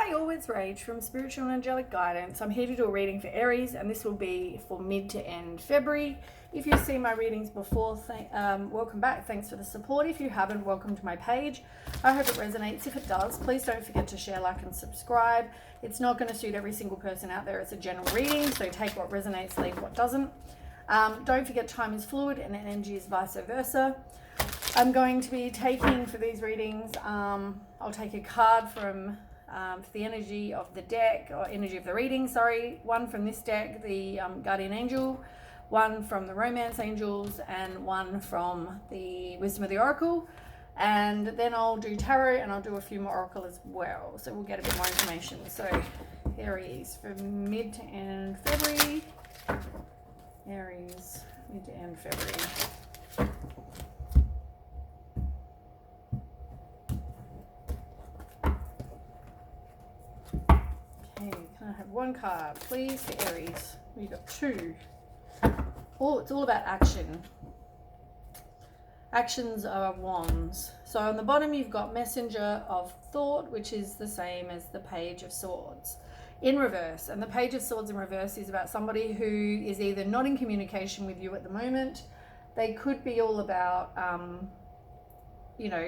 Hi all, it's Rach from Spiritual and Angelic Guidance. I'm here to do a reading for Aries, and this will be for mid to end February. If you've seen my readings before, welcome back. Thanks for the support. If you haven't, welcome to my page. I hope it resonates. If it does, please don't forget to share, like, and subscribe. It's not going to suit every single person out there. It's a general reading, so take what resonates, leave what doesn't. Don't forget time is fluid and energy is vice versa. I'm going to be taking, for these readings, I'll take a card from for the energy of the deck, or energy of the reading, sorry. One from this deck, the Guardian Angel, one from the Romance Angels, and one from the Wisdom of the Oracle. And then I'll do Tarot, and I'll do a few more Oracle as well. So we'll get a bit more information. So Aries for mid to end February. Aries, mid to end February. Can I have one card, please, for Aries? We've got two. Oh, it's all about action. Actions are wands. So on the bottom, you've got Messenger of Thought, which is the same as the Page of Swords in reverse. And the Page of Swords in reverse is about somebody who is either not in communication with you at the moment. They could be all about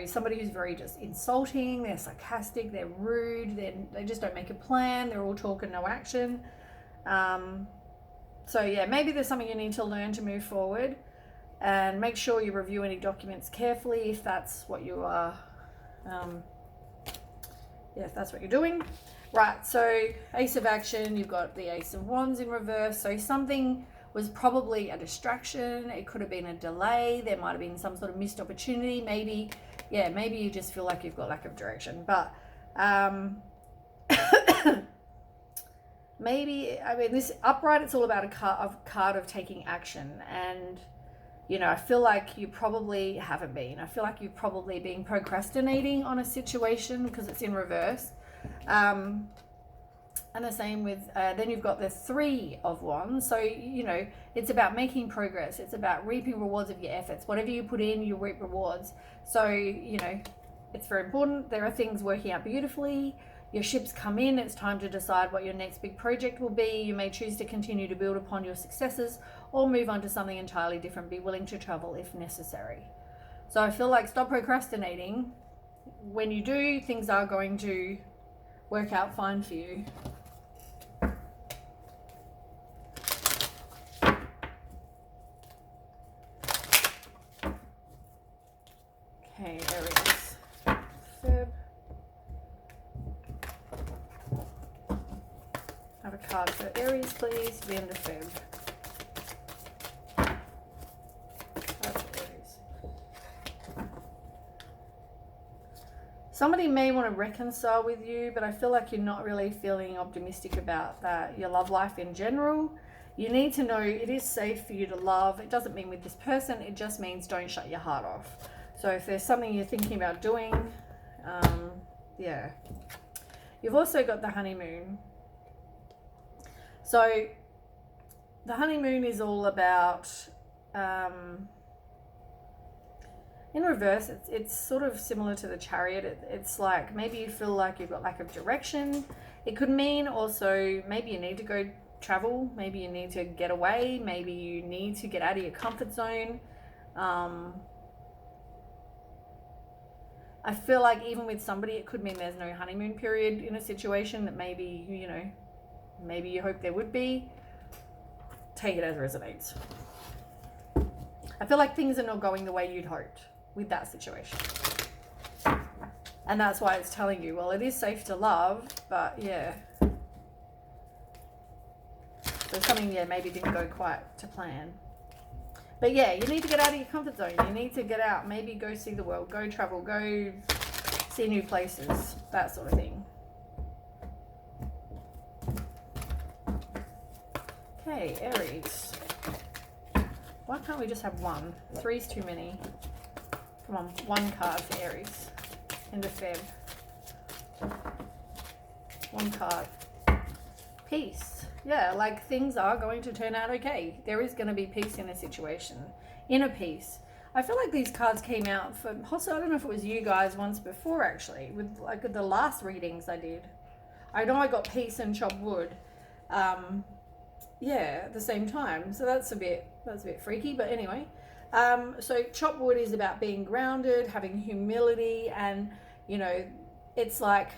somebody who's very just insulting, they're sarcastic, they're rude, they just don't make a plan, they're all talk and no action. So yeah, maybe there's something you need to learn to move forward, and make sure you review any documents carefully if that's what you are, if that's what you're doing. Right, so Ace of Action, you've got the Ace of Wands in reverse, so something was probably a distraction. It could have been a delay. There might have been some sort of missed opportunity. Maybe you just feel like you've got lack of direction. But maybe, this upright, it's all about a card of taking action. And, I feel like you probably haven't been. I feel like you've probably been procrastinating on a situation because it's in reverse. And the same with, then you've got the Three of Wands. So, it's about making progress. It's about reaping rewards of your efforts. Whatever you put in, you reap rewards. So, it's very important. There are things working out beautifully. Your ships come in. It's time to decide what your next big project will be. You may choose to continue to build upon your successes or move on to something entirely different. Be willing to travel if necessary. So I feel like stop procrastinating. When you do, things are going to work out fine for you. Okay, Aries. Feb. Have a card for Aries, please. The end of Feb. Card for Aries. Somebody may want to reconcile with you, but I feel like you're not really feeling optimistic about that. Your love life in general. You need to know it is safe for you to love. It doesn't mean with this person. It just means don't shut your heart off. So if there's something you're thinking about doing, yeah. You've also got the honeymoon. So the honeymoon is all about, in reverse, it's sort of similar to the Chariot. It's like maybe you feel like you've got lack of direction. It could mean also maybe you need to go travel. Maybe you need to get away. Maybe you need to get out of your comfort zone. I feel like even with somebody, it could mean there's no honeymoon period in a situation that maybe, maybe you hope there would be. Take it as it resonates. I feel like things are not going the way you'd hoped with that situation. And that's why it's telling you, well, it is safe to love, but yeah. So something, maybe didn't go quite to plan. But yeah, you need to get out of your comfort zone. You need to get out, maybe go see the world, go travel, go see new places, that sort of thing. Okay, Aries. Why can't we just have one? Three's too many. Come on, one card for Aries. End of Feb. One card. Peace. Yeah, like things are going to turn out okay. There is going to be peace in a situation. Inner peace. I feel like these cards came out for, also, I don't know if it was you guys once before actually, with like the last readings I did. I know I got peace and chop wood. Yeah, at the same time. So that's a bit freaky, but anyway. So chop wood is about being grounded, having humility, and you know, it's like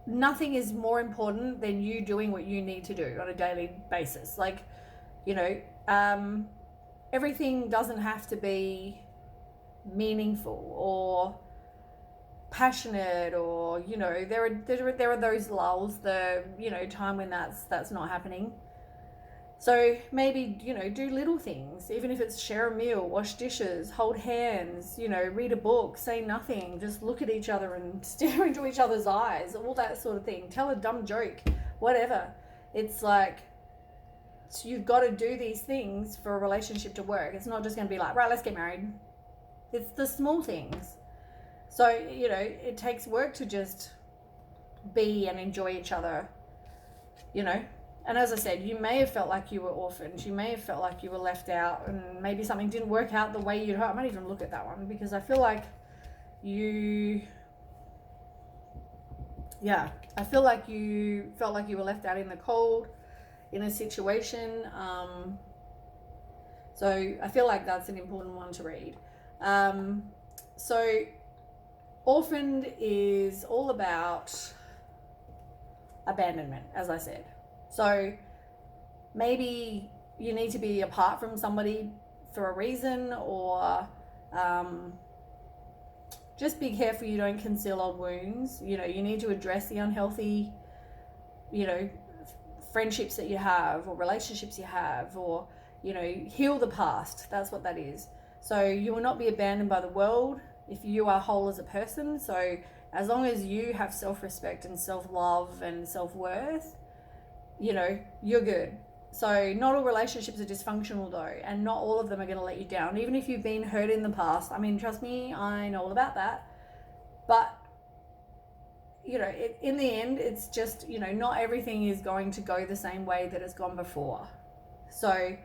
nothing is more important than you doing what you need to do on a daily basis. Like, you know, everything doesn't have to be meaningful or passionate, or you know, there are those lulls, the you know, time when that's not happening. So maybe, you know, do little things, even if it's share a meal, wash dishes, hold hands, you know, read a book, say nothing, just look at each other and stare into each other's eyes, all that sort of thing. Tell a dumb joke, whatever. It's like, so you've got to do these things for a relationship to work. It's not just going to be like, right, let's get married. It's the small things. So, you know, it takes work to just be and enjoy each other, you know. And as I said, you may have felt like you were orphaned. You may have felt like you were left out, and maybe something didn't work out the way you'd hoped. I might even look at that one, because I feel like you felt like you were left out in the cold in a situation. So I feel like that's an important one to read. So orphaned is all about abandonment, as I said. So maybe you need to be apart from somebody for a reason, or just be careful you don't conceal old wounds. You know, you need to address the unhealthy, you know, friendships that you have, or relationships you have, or, you know, heal the past. That's what that is. So you will not be abandoned by the world if you are whole as a person. So as long as you have self-respect and self-love and self-worth, you know, you're good. So not all relationships are dysfunctional though, and not all of them are going to let you down, even if you've been hurt in the past. I mean, trust me, I know all about that. But you know, in the end, it's just, you know, not everything is going to go the same way that it's gone before. So,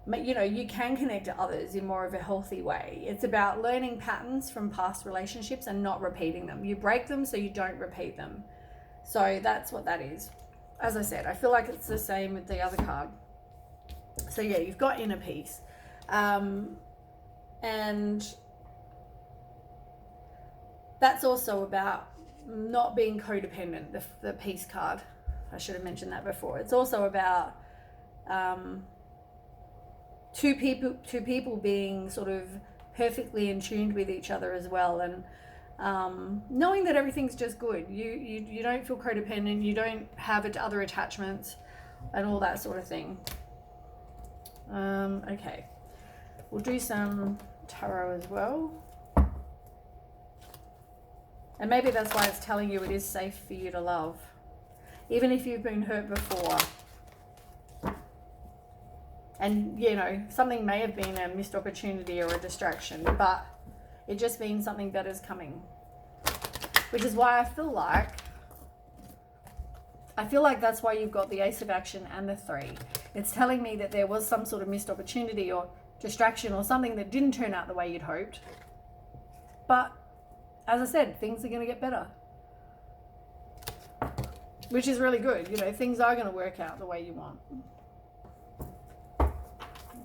you know, you can connect to others in more of a healthy way. It's about learning patterns from past relationships and not repeating them. You break them so you don't repeat them. So that's what that is. As I said, I feel like it's the same with the other card. So yeah, you've got inner peace. And that's also about not being codependent, the peace card. I should have mentioned that before. It's also about two people being sort of perfectly in tune with each other as well, and knowing that everything's just good. You don't feel codependent, you don't have other attachments and all that sort of thing. Okay, we'll do some tarot as well. And maybe that's why it's telling you it is safe for you to love, even if you've been hurt before. And, you know, something may have been a missed opportunity or a distraction, but it just means something better is coming. Which is why I feel like that's why you've got the Ace of Action and the 3. It's telling me that there was some sort of missed opportunity or distraction or something that didn't turn out the way you'd hoped. But as I said, things are going to get better, which is really good. You know, things are going to work out the way you want.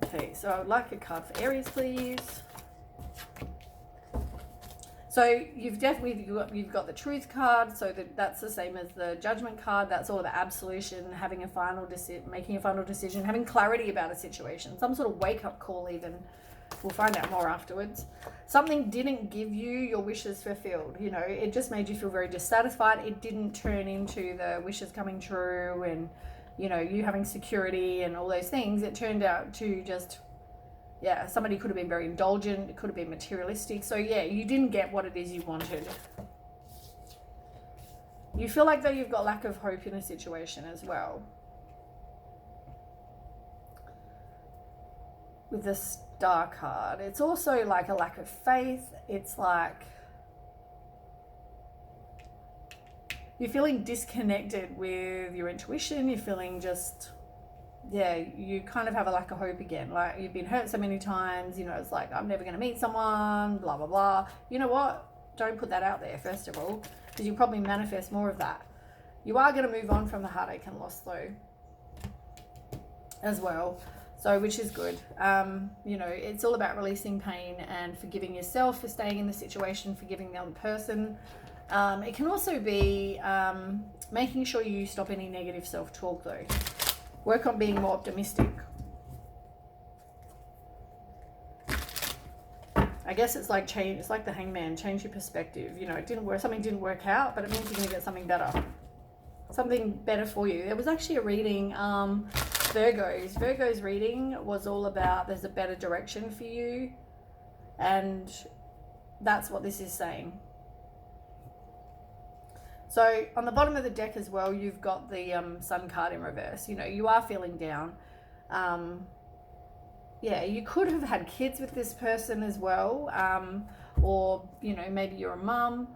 Okay, so I would like a card for Aries, please. So you've got the Truth card, so that's the same as the Judgment card. That's all the absolution, having a final making a final decision, having clarity about a situation, some sort of wake-up call even. We'll find out more afterwards. Something didn't give you your wishes fulfilled. You know, it just made you feel very dissatisfied. It didn't turn into the wishes coming true and, you know, you having security and all those things. It turned out to just, yeah, somebody could have been very indulgent. It could have been materialistic. So yeah, you didn't get what it is you wanted. You feel like though you've got lack of hope in a situation as well. With the Star card, it's also like a lack of faith. It's like you're feeling disconnected with your intuition. You're feeling just, yeah, you kind of have a lack of hope again. Like you've been hurt so many times, you know, it's like, I'm never going to meet someone, blah, blah, blah. You know what? don't put that out there, first of all, because you'll probably manifest more of that. You are going to move on from the heartache and loss, though, as well. So, which is good. You know, it's all about releasing pain and forgiving yourself for staying in the situation, forgiving the other person. It can also be making sure you stop any negative self-talk, though. Work on being more optimistic. I guess it's like change. It's like the Hangman. Change your perspective. You know, it didn't work. Something didn't work out, but it means you're going to get something better. Something better for you. There was actually a reading, Virgo's reading was all about there's a better direction for you, and that's what this is saying. So on the bottom of the deck as well, you've got the Sun card in reverse. You know, you are feeling down. Yeah, you could have had kids with this person as well, or, you know, maybe you're a mum.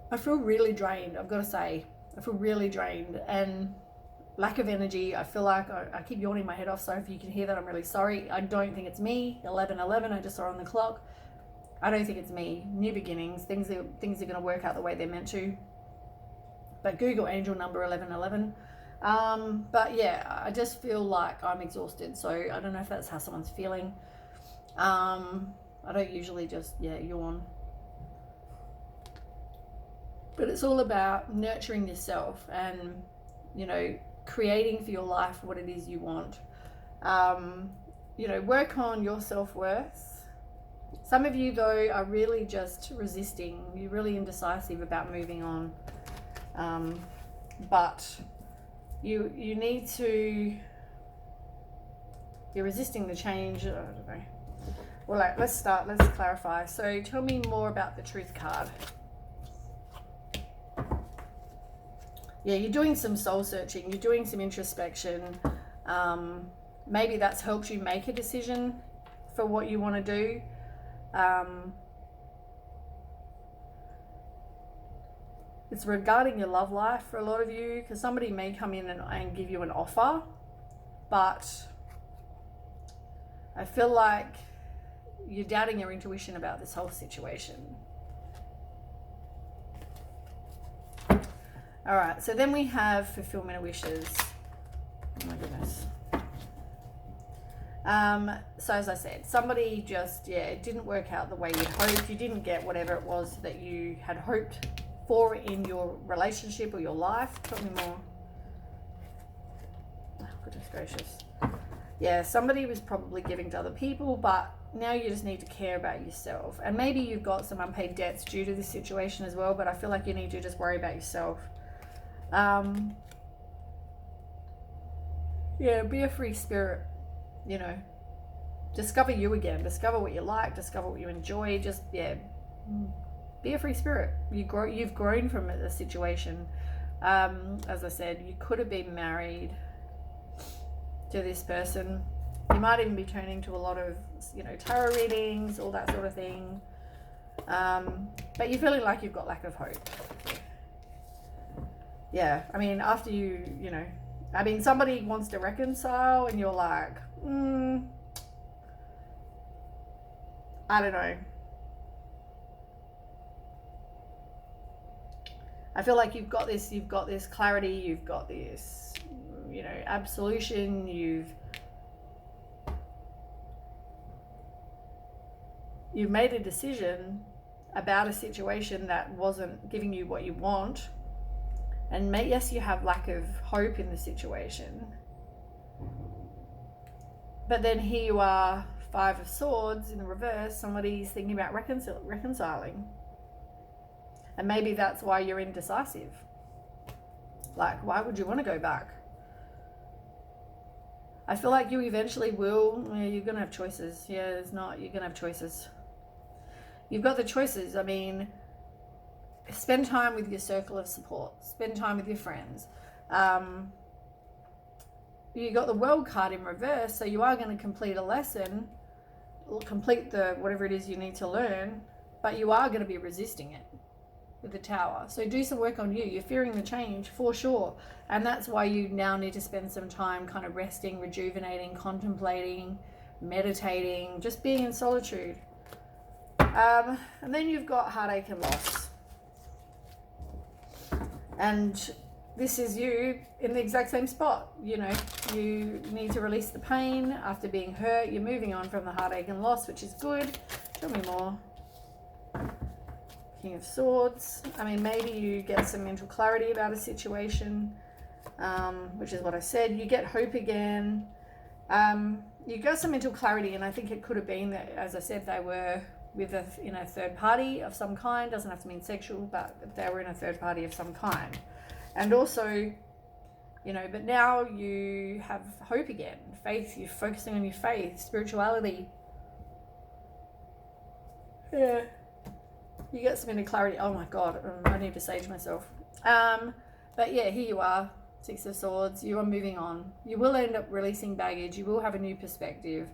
I feel really drained, I've got to say. I feel really drained and lack of energy. I feel like I keep yawning my head off, so if you can hear that, I'm really sorry. I don't think it's me. 11:11, I just saw on the clock. I don't think it's me. New beginnings. Things are going to work out the way they're meant to. But Google angel number 1111. But yeah, I just feel like I'm exhausted. So I don't know if that's how someone's feeling. I don't usually just, yawn. But it's all about nurturing yourself and, you know, creating for your life what it is you want. You know, work on your self-worth. Some of you, though, are really just resisting. You're really indecisive about moving on. But you need to... You're resisting the change. I don't know. Well, let's clarify. So tell me more about the Truth card. Yeah, you're doing some soul searching. You're doing some introspection. Maybe that's helped you make a decision for what you want to do. It's regarding your love life for a lot of you, because somebody may come in and give you an offer, but I feel like you're doubting your intuition about this whole situation. All right, so then we have fulfillment of wishes. Oh my goodness. So as I said, somebody just, it didn't work out the way you'd hoped. You didn't get whatever it was that you had hoped for in your relationship or your life. Tell me more. Oh, goodness gracious. Yeah, somebody was probably giving to other people, but now you just need to care about yourself. And maybe you've got some unpaid debts due to this situation as well, but I feel like you need to just worry about yourself. Yeah, be a free spirit, you know. Discover you again. Discover what you like. Discover what you enjoy. Just, be a free spirit. You've grown from the situation. As I said, you could have been married to this person. You might even be turning to a lot of, you know, tarot readings, all that sort of thing. But you're feeling like you've got lack of hope. Yeah, I mean, after you know, I mean, somebody wants to reconcile and you're like, I don't know. I feel like you've got this clarity, you've got this, you know, absolution, you've made a decision about a situation that wasn't giving you what you want. And yes, you have lack of hope in the situation. But then here you are, 5 of Swords in the reverse. Somebody's thinking about reconciling. And maybe that's why you're indecisive. Like, why would you want to go back? I feel like you eventually will. You're going to have choices. You're going to have choices. You've got the choices. I mean, spend time with your circle of support. Spend time with your friends. You got the World card in reverse, so you are going to complete a lesson, complete whatever it is you need to learn, but you are going to be resisting it with the Tower. So do some work on you. You're fearing the change for sure, and that's why you now need to spend some time kind of resting, rejuvenating, contemplating, meditating, just being in solitude. And then you've got heartache and loss. And this is you in the exact same spot. You know, you need to release the pain after being hurt. You're moving on from the heartache and loss, which is good. Show me more. King of Swords. I mean, maybe you get some mental clarity about a situation, which is what I said. You get hope again. You got some mental clarity, and I think it could have been that, as I said, they were with a third party of some kind. Doesn't have to mean sexual, but they were in a third party of some kind. And also, you know, but now you have hope again, faith. You're focusing on your faith, spirituality. Yeah. You get some inner clarity. Oh my God, I need to sage myself. But yeah, here you are, Six of Swords. You are moving on. You will end up releasing baggage. You will have a new perspective.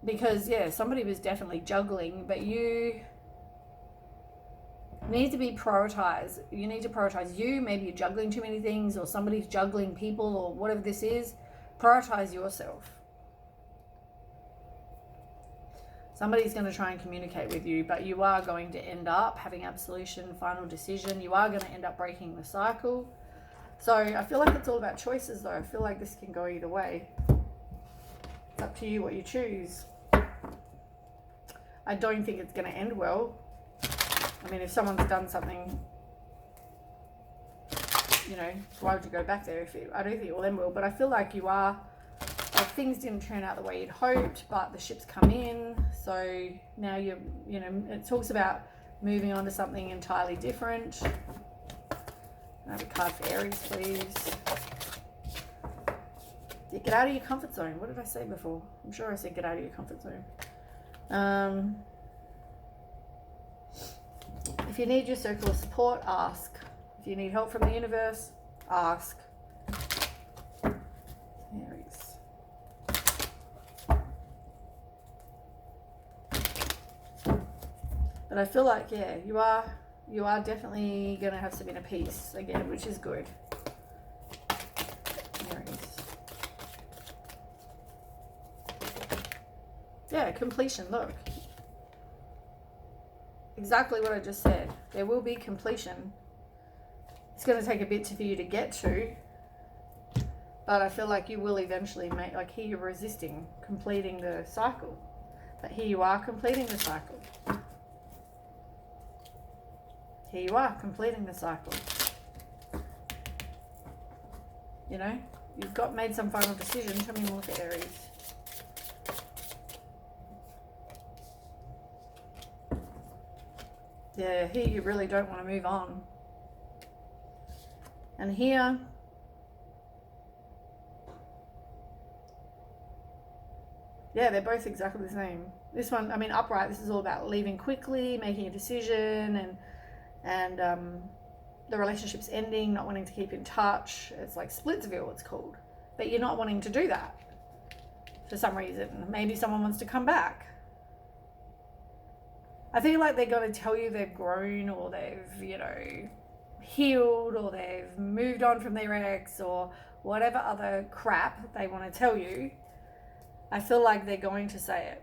Because yeah, somebody was definitely juggling, but you need to be prioritized. You need to prioritize you. Maybe you're juggling too many things, or somebody's juggling people, or whatever this is. Prioritize yourself. Somebody's going to try and communicate with you, but you are going to end up having absolution, final decision. You are going to end up breaking the cycle. So I feel like it's all about choices, though. I feel like this can go either way. It's up to you what you choose. I don't think it's going to end well. I mean, if someone's done something, you know, why would you go back there? I don't think it will end well, but I feel like you are. Like, things didn't turn out the way you'd hoped, but the ship's come in. So now you know, it talks about moving on to something entirely different. I have a card for Aries, please. Yeah, get out of your comfort zone. What did I say before? I'm sure I said get out of your comfort zone. If you need your circle of support, ask. If you need help from the universe, ask. Aries. But I feel like, yeah, you are definitely going to have some inner peace again, which is good. Aries. Yeah, completion, look. Exactly what I just said. There will be completion. It's going to take a bit for you to get to. But I feel like you will eventually make, like here you're resisting completing the cycle. But here you are completing the cycle. Here you are, completing the cycle. You know, you've made some final decision. Tell me more for Aries. Yeah, here you really don't want to move on. And here, yeah, they're both exactly the same. This one, I mean, upright, this is all about leaving quickly, making a decision, and the relationship's ending, not wanting to keep in touch. It's like Splitsville, it's called. But you're not wanting to do that for some reason. Maybe someone wants to come back. I feel like they're going to tell you they've grown, or they've, you know, healed, or they've moved on from their ex, or whatever other crap they want to tell you. I feel like they're going to say it.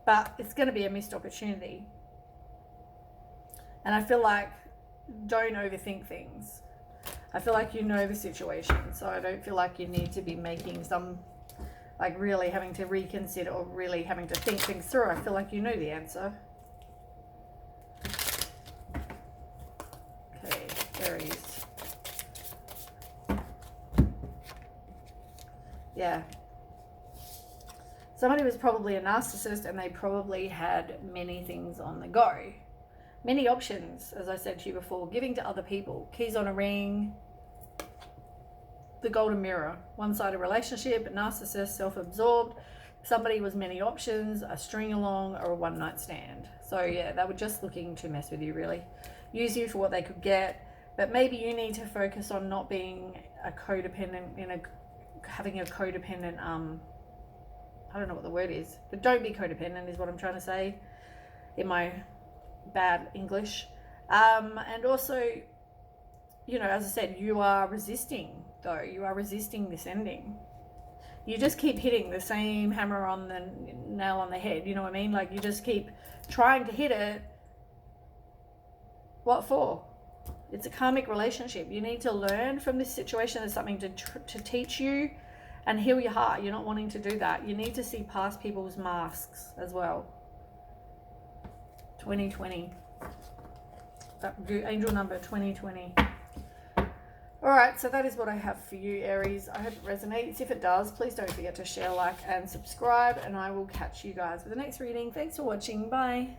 But it's going to be a missed opportunity. And I feel like, don't overthink things. I feel like you know the situation. So I don't feel like you need to be making some, like really having to reconsider or really having to think things through. I feel like you know the answer. Okay, Aries. Yeah. Somebody was probably a narcissist, and they probably had many things on the go. Many options, as I said to you before, giving to other people. Keys on a ring, the golden mirror, one-sided relationship, narcissist, self-absorbed. Somebody was many options, a string along, or a one-night stand. So yeah, they were just looking to mess with you, really. Use you for what they could get. But maybe you need to focus on not being a codependent, having a codependent, I don't know what the word is, but don't be codependent is what I'm trying to say in my bad English. And also, you know, as I said, you are resisting, though. You are resisting this ending. You just keep hitting the same hammer on the nail on the head, you know what I mean? Like, you just keep trying to hit it. What for? It's a karmic relationship. You need to learn from this situation. There's something to teach you and heal your heart. You're not wanting to do that. You need to see past people's masks as well. 2020. Angel number 2020. All right, so that is what I have for you, Aries. I hope it resonates. If it does, please don't forget to share, like, and subscribe, and I will catch you guys for the next reading. Thanks for watching. Bye.